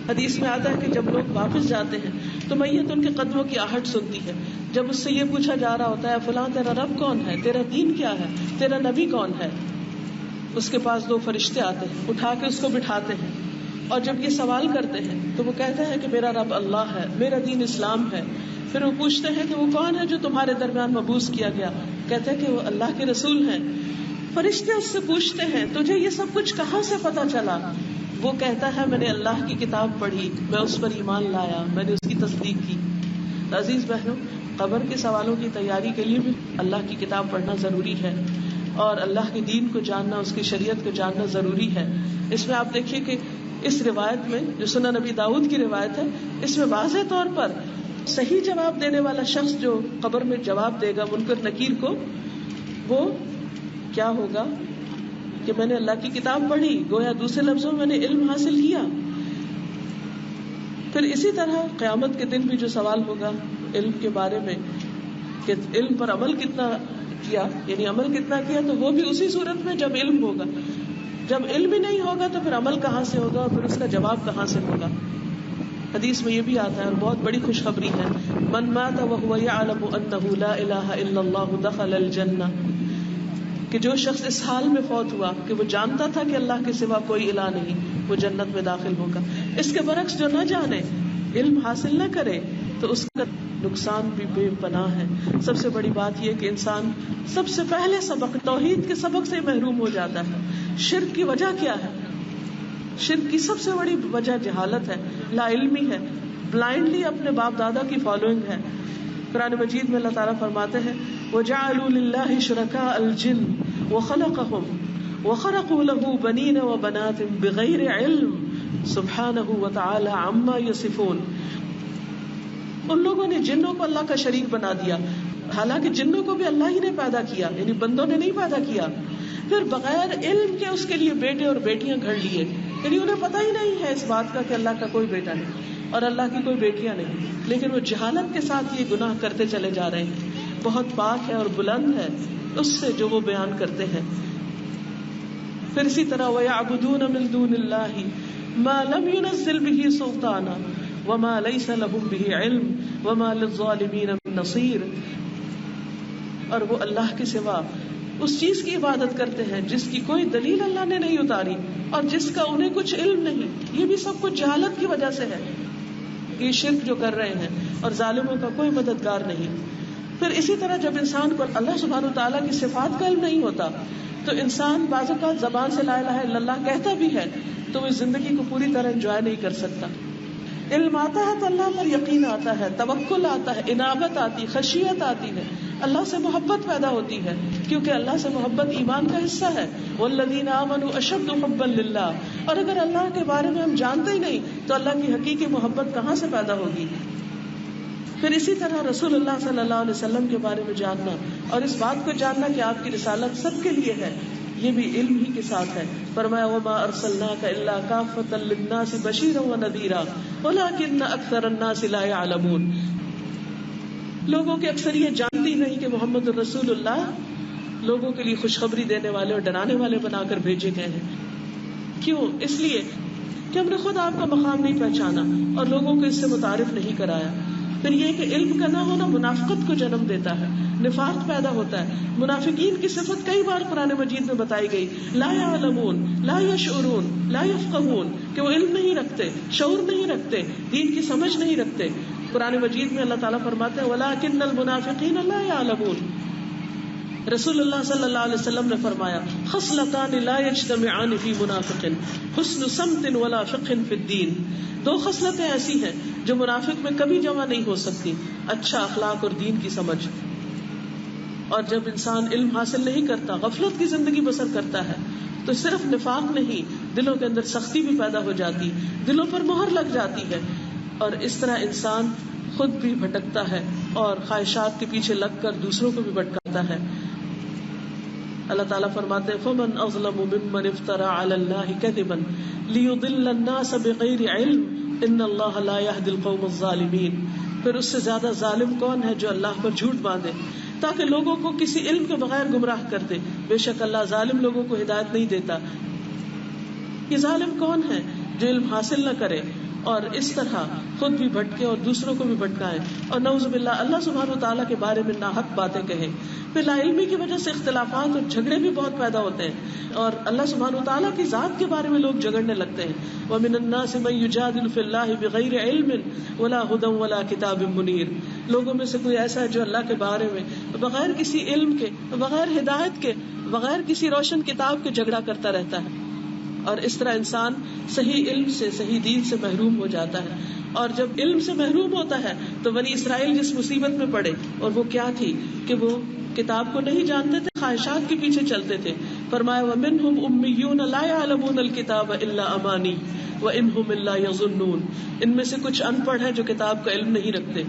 حدیث میں آتا ہے کہ جب لوگ واپس جاتے ہیں تو میت ان کے قدموں کی آہٹ سنتی ہے. جب اس سے یہ پوچھا جا رہا ہوتا ہے فلاں تیرا رب کون ہے, تیرا دین کیا ہے, تیرا نبی کون ہے, اس کے پاس 2 فرشتے آتے ہیں, اٹھا کے اس کو بٹھاتے ہیں, اور جب یہ سوال کرتے ہیں تو وہ کہتے ہیں کہ میرا رب اللہ ہے, میرا دین اسلام ہے. پھر وہ پوچھتے ہیں کہ وہ کون ہے جو تمہارے درمیان مبعوث کیا گیا؟ کہتے ہیں کہ وہ اللہ کے رسول ہیں. فرشتے اس سے پوچھتے ہیں تجھے یہ سب کچھ کہاں سے پتا چلا؟ وہ کہتا ہے میں نے اللہ کی کتاب پڑھی, میں اس پر ایمان لایا, میں نے اس کی تصدیق کی. عزیز بہنوں, قبر کے سوالوں کی تیاری کے لیے بھی اللہ کی کتاب پڑھنا ضروری ہے, اور اللہ کے دین کو جاننا, اس کی شریعت کو جاننا ضروری ہے. اس میں آپ دیکھیے کہ اس روایت میں جو سنن نبی داؤد کی روایت ہے, اس میں واضح طور پر صحیح جواب دینے والا شخص جو قبر میں جواب دے گا منکر نکیر کو, وہ کیا ہوگا کہ میں نے اللہ کی کتاب پڑھی, گویا دوسرے لفظوں میں نے علم حاصل کیا. پھر اسی طرح قیامت کے دن بھی جو سوال ہوگا علم کے بارے میں کہ علم پر عمل کتنا کیا, یعنی عمل کتنا کیا, تو وہ بھی اسی صورت میں جب علم ہوگا. جب علم ہی نہیں ہوگا تو پھر عمل کہاں سے ہوگا, اور پھر اس کا جواب کہاں سے ہوگا. حدیث میں یہ بھی آتا ہے اور بہت بڑی خوشخبری ہے, من مات وهو يعلم انه لا اله الا الله دخل الجنہ, کہ جو شخص اس حال میں فوت ہوا کہ وہ جانتا تھا کہ اللہ کے سوا کوئی الہ نہیں, وہ جنت میں داخل ہوگا. اس کے برعکس جو نہ جانے, علم حاصل نہ کرے, تو اس کا نقصان بھی بے پناہ ہے. سب سے بڑی بات یہ کہ انسان سب سے پہلے سبق, توحید کے سبق سے محروم ہو جاتا ہے. شرک کی وجہ کیا ہے؟ شرک کی سب سے بڑی وجہ جہالت ہے, لا علمی ہے, بلائنڈلی اپنے باپ دادا کی فالوئنگ ہے. قرآن مجید میں اللہ تعالیٰ فرماتے ہیں وجعلوا للہ شرکاء الجن وخلقهم وخرقوا له بنین وبنات بغیر علم سبحانہ وتعالی عما یصفون. ان لوگوں نے جنوں کو اللہ کا شریک بنا دیا، حالانکہ جنوں کو بھی اللہ ہی نے پیدا کیا، یعنی بندوں نے نہیں پیدا کیا. پھر بغیر علم کے اس کے لیے بیٹے اور بیٹیاں گھڑ لیے، یعنی انہیں پتہ ہی نہیں ہے اس بات کا کہ اللہ کا کوئی بیٹا نہیں اور اللہ کی کوئی بیٹیاں نہیں، لیکن وہ جہالت کے ساتھ یہ گناہ کرتے چلے جا رہے ہیں. بہت پاک ہے اور بلند ہے اس سے جو وہ بیان کرتے ہیں. پھر اسی طرح وَيَعْبُدُونَ مِن دُونِ اللَّهِ مَا لَمْ يُنَزِّلْ بِهِ سُلْطَانًا وَمَا لَيْسَ لَهُم بِهِ عِلْمٌ وَمَا لِلظَّالِمِينَ مِن نَصِيرٍ. اور وہ اللہ کے سوا اس چیز کی عبادت کرتے ہیں جس کی کوئی دلیل اللہ نے نہیں اتاری اور جس کا انہیں کچھ علم نہیں. یہ بھی سب کچھ جہالت کی وجہ سے ہے، یہ شرک جو کر رہے ہیں، اور ظالموں کا کوئی مددگار نہیں. پھر اسی طرح جب انسان کو اللہ سبحانہ وتعالیٰ کی صفات کا علم نہیں ہوتا تو انسان بعض اوقات زبان سے لا الہ الا اللہ کہتا بھی ہے تو وہ زندگی کو پوری طرح انجوائے نہیں کر سکتا. علم آتا ہے تو اللہ پر یقین آتا ہے، توکل آتا ہے، انابت آتی، خشیت آتی ہے، اللہ سے محبت پیدا ہوتی ہے، کیونکہ اللہ سے محبت ایمان کا حصہ ہے. والذین آمنوا اشد حبا للہ. اور اگر اللہ کے بارے میں ہم جانتے ہی نہیں تو اللہ کی حقیقی محبت کہاں سے پیدا ہوگی. پھر اسی طرح رسول اللہ صلی اللہ علیہ وسلم کے بارے میں جاننا اور اس بات کو جاننا کہ آپ کی رسالت سب کے لیے ہے، یہ بھی علم ہی کے ساتھ ہے. فرمایا وما ارسلناک الا کافۃ للناس بشیرا ونذیرا ولکن اکثر الناس لا یعلمون. لوگوں کی اکثریت جانتی نہیں کہ محمد رسول اللہ لوگوں کے لیے خوشخبری دینے والے اور ڈرانے والے بنا کر بھیجے گئے ہیں. کیوں؟ اس لیے کہ ہم نے خود آپ کا مقام نہیں پہچانا اور لوگوں کو اس سے متعارف نہیں کرایا. پھر یہ کہ علم کا نہ ہونا منافقت کو جنم دیتا ہے، نفاق پیدا ہوتا ہے. منافقین کی صفت کئی بار قرآن مجید میں بتائی گئی، لا یعلمون، لا یشعرون، لا یفقہون، کہ وہ علم نہیں رکھتے، شعور نہیں رکھتے، دین کی سمجھ نہیں رکھتے. قرآن مجید میں اللہ تعالیٰ فرماتے ہیں وَلَٰكِنَّ الْمُنَافِقِينَ لَا يَعْلَمُونَ. رسول اللہ صلی اللہ علیہ وسلم نے فرمایا خصلتان لا يجتمعان فی منافق حسن سمت ولا فقہ فی الدین. دو خصلتیں ایسی ہیں جو منافق میں کبھی جمع نہیں ہو سکتی، اچھا اخلاق اور دین کی سمجھ. اور جب انسان علم حاصل نہیں کرتا، غفلت کی زندگی بسر کرتا ہے، تو صرف نفاق نہیں، دلوں کے اندر سختی بھی پیدا ہو جاتی، دلوں پر مہر لگ جاتی ہے، اور اس طرح انسان خود بھی بھٹکتا ہے اور خواہشات کے پیچھے لگ کر دوسروں کو بھی بھٹکاتا ہے. اللہ تعالیٰ فرماتے ہیں فَمَنْ أَظْلَمُ مِمَّنِ افْتَرَى عَلَى اللَّهِ كَذِبًا لِيُضِلَّ النَّاسَ بِغَيْرِ عِلْمٍ إِنَّ اللَّهَ لَا يَهْدِي الْقَوْمَ الظَّالِمِينَ. پھر اس سے زیادہ ظالم کون ہے جو اللہ پر جھوٹ باندھے تاکہ لوگوں کو کسی علم کے بغیر گمراہ کر دے. بے شک اللہ ظالم لوگوں کو ہدایت نہیں دیتا. یہ ظالم کون ہے جو علم حاصل نہ کرے اور اس طرح خود بھی بھٹکے اور دوسروں کو بھی بھٹکائے اور نعوذ باللہ اللہ سبحانہ وتعالیٰ کے بارے میں ناحق باتیں کہیں. پھر لا علمی کی وجہ سے اختلافات اور جھگڑے بھی بہت پیدا ہوتے ہیں اور اللہ سبحانہ وتعالیٰ کی ذات کے بارے میں لوگ جھگڑنے لگتے ہیں. وَمِنَ النَّاسِ مَن يُجَادِلُ فِي اللَّهِ بِغَيْرِ عِلْمٍ وَلَا هُدًى وَلَا كِتَابٍ مُنِيرٍ. لوگوں میں سے کوئی ایسا ہے جو اللہ کے بارے میں بغیر کسی علم کے، بغیر ہدایت کے، بغیر کسی روشن کتاب کے جھگڑا کرتا رہتا ہے. اور اس طرح انسان صحیح علم سے، صحیح دین سے محروم ہو جاتا ہے. اور جب علم سے محروم ہوتا ہے تو بنی اسرائیل جس مصیبت میں پڑے، اور وہ کیا تھی کہ وہ کتاب کو نہیں جانتے تھے، خواہشات کے پیچھے چلتے تھے. فرمایا وَمِنْهُمْ أُمِّيُّونَ لَا يَعْلَمُونَ الْكِتَابَ إِلَّا أَمَانِيَّ وَإِنْهُمْ إِلَّا يَظُنُّونَ. ان میں سے کچھ ان پڑھ ہیں جو کتاب کا علم نہیں رکھتے،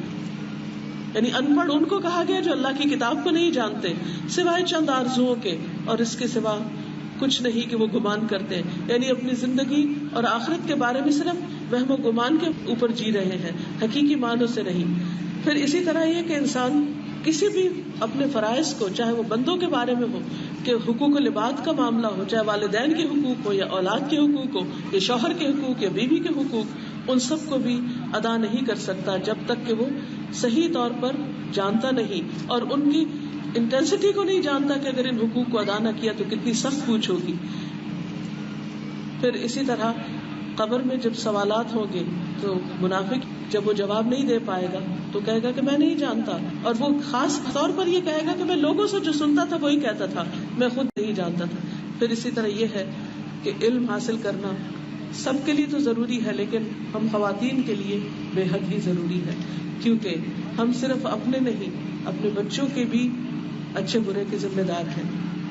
یعنی ان پڑھ ان کو کہا گیا جو اللہ کی کتاب کو نہیں جانتے سوائے چند آرزوؤں کے، اور اس کے سوا کچھ نہیں کہ وہ گمان کرتے ہیں، یعنی اپنی زندگی اور آخرت کے بارے میں صرف وہم و گمان کے اوپر جی رہے ہیں، حقیقی معنوں سے نہیں. پھر اسی طرح یہ کہ انسان کسی بھی اپنے فرائض کو، چاہے وہ بندوں کے بارے میں ہو کہ حقوق و لباد کا معاملہ ہو، چاہے والدین کے حقوق ہو یا اولاد کے حقوق ہو یا شوہر کے حقوق یا بیوی کے حقوق، ان سب کو بھی ادا نہیں کر سکتا جب تک کہ وہ صحیح طور پر جانتا نہیں اور ان کی انٹینسٹی کو نہیں جانتا کہ اگر ان حقوق کو ادا نہ کیا تو کتنی سخت پوچھ ہوگی. پھر اسی طرح قبر میں جب سوالات ہوں گے تو منافق جب وہ جواب نہیں دے پائے گا تو کہے گا کہ میں نہیں جانتا، اور وہ خاص طور پر یہ کہے گا کہ میں لوگوں سے جو سنتا تھا وہی کہتا تھا، میں خود نہیں جانتا تھا. پھر اسی طرح یہ ہے کہ علم حاصل کرنا سب کے لیے تو ضروری ہے، لیکن ہم خواتین کے لیے بے حد ہی ضروری ہے، کیونکہ ہم صرف اپنے نہیں، اپنے بچوں کے بھی اچھے برے کے ذمہ دار ہیں،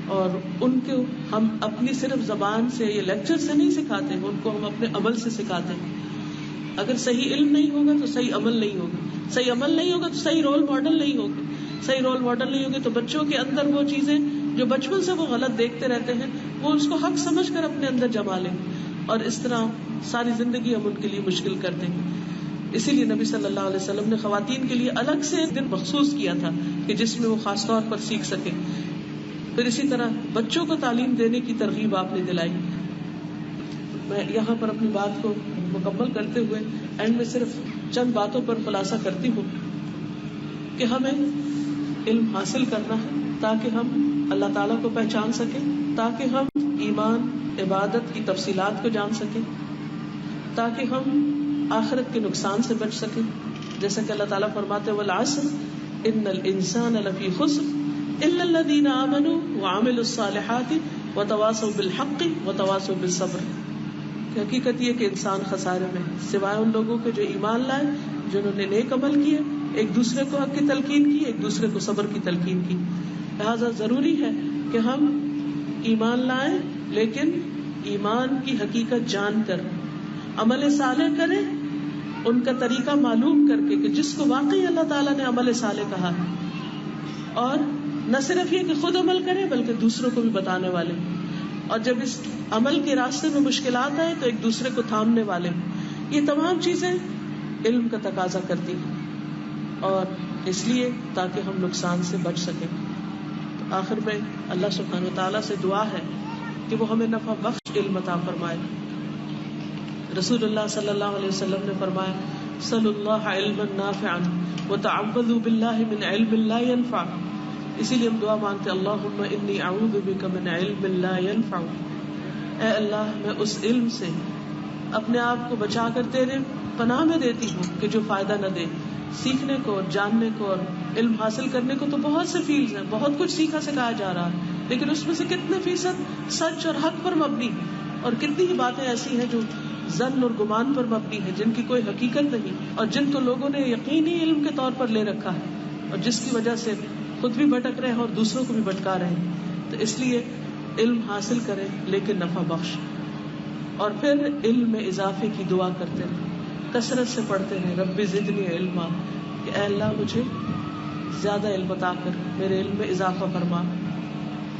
اور ان کو ہم اپنی صرف زبان سے یا لیکچر سے نہیں سکھاتے، ان کو ہم اپنے عمل سے سکھاتے ہیں. اگر صحیح علم نہیں ہوگا تو صحیح عمل نہیں ہوگا، صحیح عمل نہیں ہوگا تو صحیح رول ماڈل نہیں ہوگا، صحیح رول ماڈل نہیں ہوگے تو بچوں کے اندر وہ چیزیں جو بچپن سے وہ غلط دیکھتے رہتے ہیں وہ اس کو حق سمجھ کر اپنے اندر جما لیں، اور اس طرح ساری زندگی ہم ان کے لیے مشکل کر دیں گے. اسی لیے نبی صلی اللہ علیہ وسلم نے خواتین کے لیے الگ سے ایک دن مخصوص کیا تھا کہ جس میں وہ خاص طور پر سیکھ سکیں. پھر اسی طرح بچوں کو تعلیم دینے کی ترغیب آپ نے دلائی. میں یہاں پر اپنی بات کو مکمل کرتے ہوئے اینڈ میں صرف چند باتوں پر خلاصہ کرتی ہوں کہ ہمیں علم حاصل کرنا ہے تاکہ ہم اللہ تعالیٰ کو پہچان سکیں، تاکہ ہم ایمان عبادت کی تفصیلات کو جان سکیں، تاکہ ہم آخرت کے نقصان سے بچ سکیں. جیسا کہ اللہ تعالیٰ فرماتے ہیں والعصر ان الانسان لفی خسر الا الذین آمنوا وعملوا الصالحات وتواصوا بالحق وتواصوا بالصبر. حقیقت یہ کہ انسان خسارے میں ہے سوائے ان لوگوں کے جو ایمان لائے، جنہوں نے نیک عمل کیے، ایک دوسرے کو حق کی تلقین کی، ایک دوسرے کو صبر کی تلقین کی. لہذا ضروری ہے کہ ہم ایمان لائیں لیکن ایمان کی حقیقت جان کر عمل صالح کریں، ان کا طریقہ معلوم کر کے کہ جس کو واقعی اللہ تعالیٰ نے عمل صالح کہا ہے، اور نہ صرف یہ کہ خود عمل کریں بلکہ دوسروں کو بھی بتانے والے، اور جب اس عمل کے راستے میں مشکلات آئے تو ایک دوسرے کو تھامنے والے. یہ تمام چیزیں علم کا تقاضا کرتی ہیں، اور اس لیے تاکہ ہم نقصان سے بچ سکیں. تو آخر میں اللہ سبحانہ وتعالیٰ سے دعا ہے کہ وہ ہمیں نفع بخش علم عطا فرمائے. رسول اللہ صلی اللہ علیہ وسلم نے فرمایا صلی اللہ علما نافعا وتعوذوا باللہ من علم لا ينفع. اسی لیے ہم دعا مانگتے اللہم انی اعوذ بک من علم لا ينفع. اے اللہ میں اس علم سے اپنے آپ کو بچا کر تیرے پناہ میں دیتی ہوں کہ جو فائدہ نہ دے. سیکھنے کو اور جاننے کو اور علم حاصل کرنے کو تو بہت سے فیلڈز ہیں، بہت کچھ سیکھا سکھایا جا رہا ہے، لیکن اس میں سے کتنے فیصد سچ اور حق پر مبنی، اور کتنی ہی باتیں ایسی ہیں جو ظن اور گمان پر مبنی ہے، جن کی کوئی حقیقت نہیں، اور جن کو لوگوں نے یقینی علم کے طور پر لے رکھا ہے، اور جس کی وجہ سے خود بھی بھٹک رہے ہیں اور دوسروں کو بھی بھٹکا رہے ہیں. تو اس لیے علم حاصل کریں لیکن نفع بخش، اور پھر علم میں اضافے کی دعا کرتے رہیں، کثرت سے پڑھتے رہیں رب زدنی علما، کہ اے اللہ مجھے زیادہ علم عطا کر، میرے علم میں اضافہ فرما.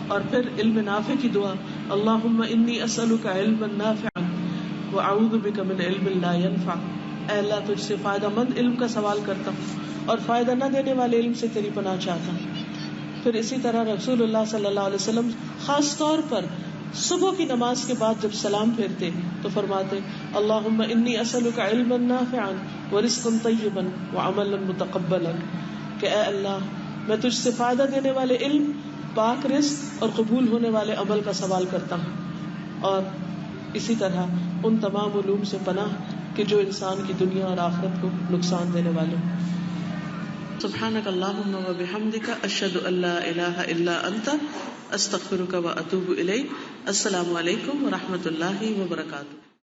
اور پھر علم نافع کی دعا اللہم انی اسألک علما نافعا وأعوذ بک من علم لا ينفع. اے اللہ تجھ سے فائدہ مند علم کا سوال کرتا ہوں اور فائدہ نہ دینے والے علم سے تیری پناہ چاہتا ہوں. پھر اسی طرح رسول اللہ صلی اللہ علیہ وسلم خاص طور پر صبح کی نماز کے بعد جب سلام پھیرتے تو فرماتے اللہم انی اسألک علما نافعا ورزقا طیبا وعملا متقبلا، کہ اے اللہ میں تجھ سے فائدہ دینے والے علم، پاک رزق اور قبول ہونے والے عمل کا سوال کرتا ہوں، اور اسی طرح ان تمام علوم سے پناہ کہ جو انسان کی دنیا اور آخرت کو نقصان دینے والے. سبحانک اللہم و بحمدک اشہد ان لا الہ الا انت استغفرک و اتوب الیک. السلام علیکم و رحمۃ اللہ وبرکاتہ.